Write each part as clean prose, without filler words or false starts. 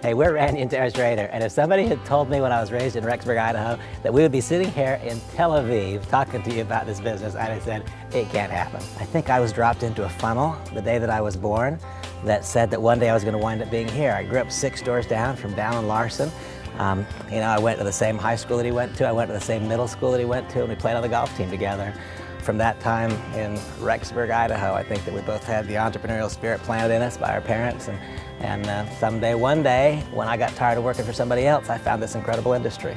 Hey, we're Randy and Tara Schroeder, and if somebody had told me when I was raised in Rexburg, Idaho, that we would be sitting here in Tel Aviv talking to you about this business, I'd have said, it can't happen. I think I was dropped into a funnel the day that I was born that said that one day I was going to wind up being here. I grew up 6 doors down from Dallin Larson. You know, I went to the same high school that he went to, I went to the same middle school that he went to, and we played on the golf team together. From that time in Rexburg, Idaho, I think that we both had the entrepreneurial spirit planted in us by our parents, and someday, one day, when I got tired of working for somebody else, I found this incredible industry.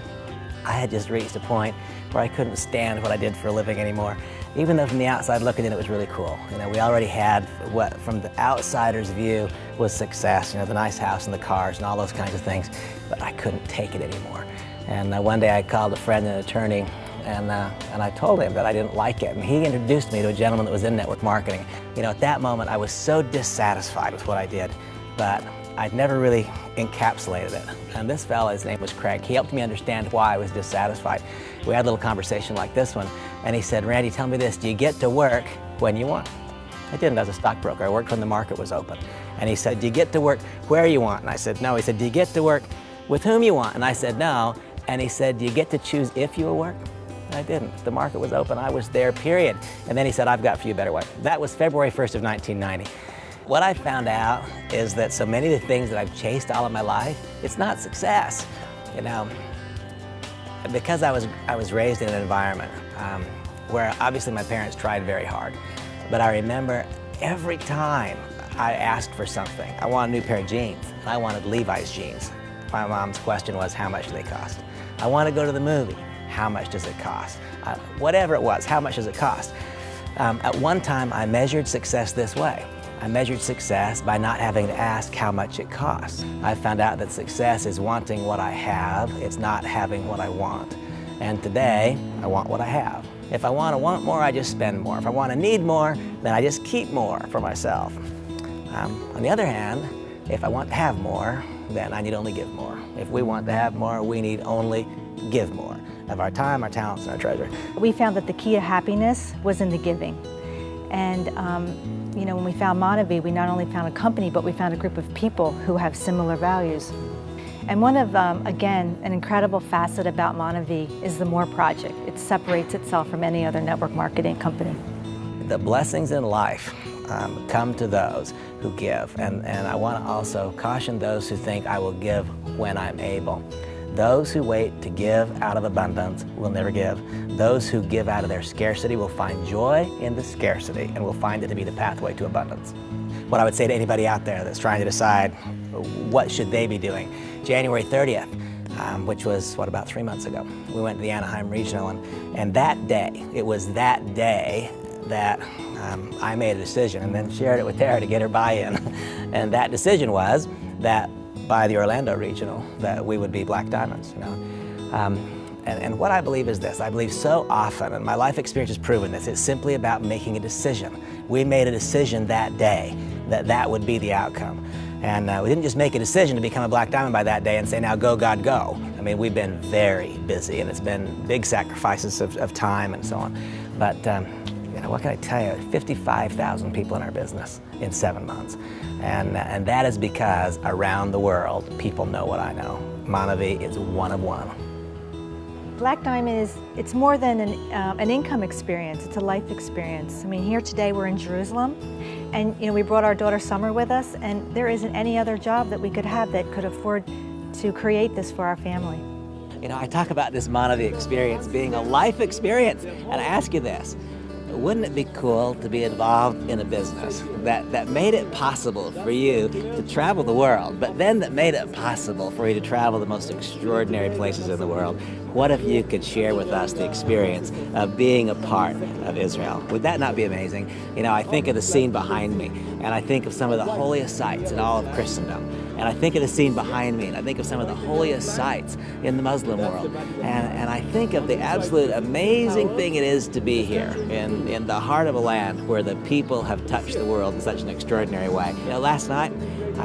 I had just reached a point where I couldn't stand what I did for a living anymore, even though from the outside looking in it was really cool. You know, we already had what, from the outsider's view, was success, you know, the nice house and the cars and all those kinds of things, but I couldn't take it anymore. And one day I called a friend, an attorney, and I told him that I didn't like it, and he introduced me to a gentleman that was in network marketing. You know, at that moment I was so dissatisfied with what I did, but I'd never really encapsulated it. And this fellow, his name was Craig, he helped me understand why I was dissatisfied. We had a little conversation like this one, and he said, Randy, tell me this, do you get to work when you want? I didn't as a stockbroker, I worked when the market was open. And he said, do you get to work where you want? And I said, no. He said, do you get to work with whom you want? And I said, no. And he said, do you get to choose if you will work? I didn't. The market was open. I was there, period. And then he said, I've got for you a better way. That was February 1st of 1990. What I found out is that so many of the things that I've chased all of my life, it's not success. You know, because I was raised in an environment where obviously my parents tried very hard. But I remember every time I asked for something, I wanted a new pair of jeans, and I wanted Levi's jeans. My mom's question was, how much do they cost? I want to go to the movie. How much does it cost? Whatever it was, how much does it cost? At one time, I measured success this way. I measured success by not having to ask how much it costs. I found out that success is wanting what I have, it's not having what I want. And today, I want what I have. If I want more, I just spend more. If I want to need more, then I just keep more for myself. On the other hand, if I want to have more, then I need only give more. If we want to have more, we need only give more of our time, our talents, and our treasure. We found that the key to happiness was in the giving. And you know, when we found Monavie, we not only found a company, but we found a group of people who have similar values. And one of, again, an incredible facet about Monavie is the More Project. It separates itself from any other network marketing company. The blessings in life come to those who give. And I want to also caution those who think I will give when I'm able. Those who wait to give out of abundance will never give. Those who give out of their scarcity will find joy in the scarcity and will find it to be the pathway to abundance. What I would say to anybody out there that's trying to decide what should they be doing, January 30th, which was, what, about 3 months ago, we went to the Anaheim Regional, and that day, it was that day that I made a decision and then shared it with Tara to get her buy-in. And that decision was that by the Orlando Regional, that we would be Black Diamonds, you know. And what I believe is this, I believe so often, and my life experience has proven this, it's simply about making a decision. We made a decision that day that that would be the outcome. And we didn't just make a decision to become a Black Diamond by that day and say, now go, God, go. I mean, we've been very busy, and it's been big sacrifices of time and so on. But you know, what can I tell you? 55,000 people in our business in 7 months. And that is because around the world, people know what I know. Monavie is one of one. Black Diamond it's more than an income experience, it's a life experience. I mean, here today we're in Jerusalem, and you know, we brought our daughter Summer with us, and there isn't any other job that we could have that could afford to create this for our family. You know, I talk about this Monavie experience being a life experience, and I ask you this, wouldn't it be cool to be involved in a business that made it possible for you to travel the world, but then that made it possible for you to travel the most extraordinary places in the world? What if you could share with us the experience of being a part of Israel? Would that not be amazing? You know, I think of the scene behind me, and I think of some of the holiest sites in all of Christendom. And I think of the scene behind me, and I think of some of the holiest sites in the Muslim world. And I think of the absolute amazing thing it is to be here in the heart of a land where the people have touched the world in such an extraordinary way. You know, last night,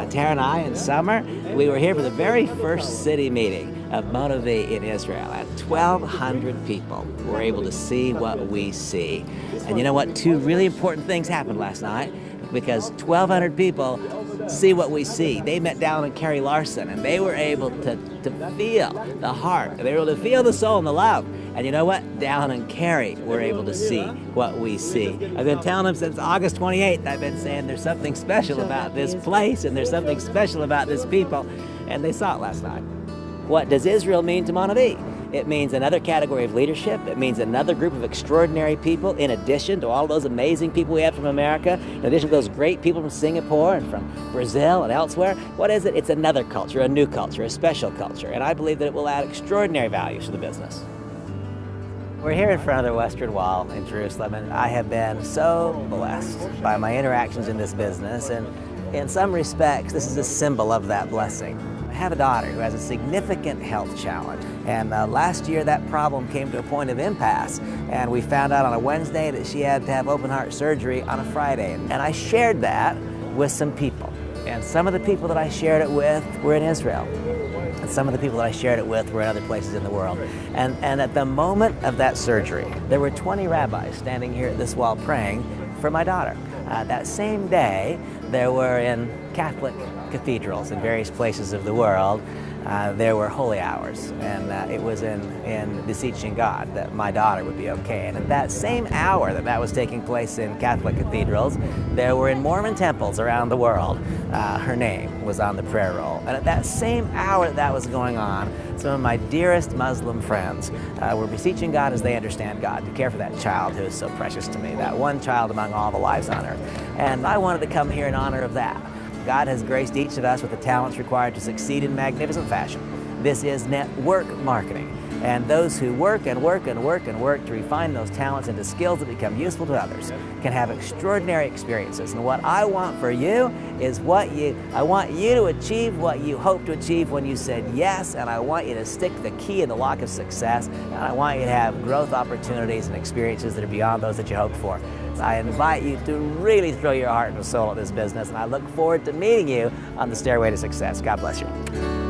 Tara and I and Summer, we were here for the very first city meeting of Monavie in Israel. At 1,200 people were able to see what we see. And you know what? 2 really important things happened last night. because 1,200 people see what we see. They met Dallin and Carrie Larson, and they were able to feel the heart. They were able to feel the soul and the love. And you know what? Dallin and Carrie were able to see what we see. I've been telling them since August 28th, I've been saying there's something special about this place, and there's something special about this people, and they saw it last night. What does Israel mean to Montevideo? It means another category of leadership. It means another group of extraordinary people in addition to all those amazing people we have from America, in addition to those great people from Singapore and from Brazil and elsewhere. What is it? It's another culture, a new culture, a special culture, and I believe that it will add extraordinary value to the business. We're here in front of the Western Wall in Jerusalem, and I have been so blessed by my interactions in this business, and in some respects, this is a symbol of that blessing. I have a daughter who has a significant health challenge, and last year that problem came to a point of impasse, and we found out on a Wednesday that she had to have open heart surgery on a Friday, and I shared that with some people, and some of the people that I shared it with were in Israel, and some of the people that I shared it with were in other places in the world, and at the moment of that surgery, there were 20 rabbis standing here at this wall praying for my daughter. That same day, there were in Catholic cathedrals in various places of the world, there were holy hours, and it was in beseeching God that my daughter would be okay. And at that same hour that was taking place in Catholic cathedrals, there were in Mormon temples around the world. Her name was on the prayer roll. And at that same hour that was going on, some of my dearest Muslim friends were beseeching God as they understand God to care for that child who is so precious to me, that one child among all the lives on earth. And I wanted to come here in honor of that. God has graced each of us with the talents required to succeed in magnificent fashion. This is network marketing. And those who work and work and work and work to refine those talents into skills that become useful to others can have extraordinary experiences. And what I want for you is I want you to achieve what you hope to achieve when you said yes, and I want you to stick the key in the lock of success, and I want you to have growth opportunities and experiences that are beyond those that you hoped for. So I invite you to really throw your heart and soul at this business, and I look forward to meeting you on the stairway to success. God bless you.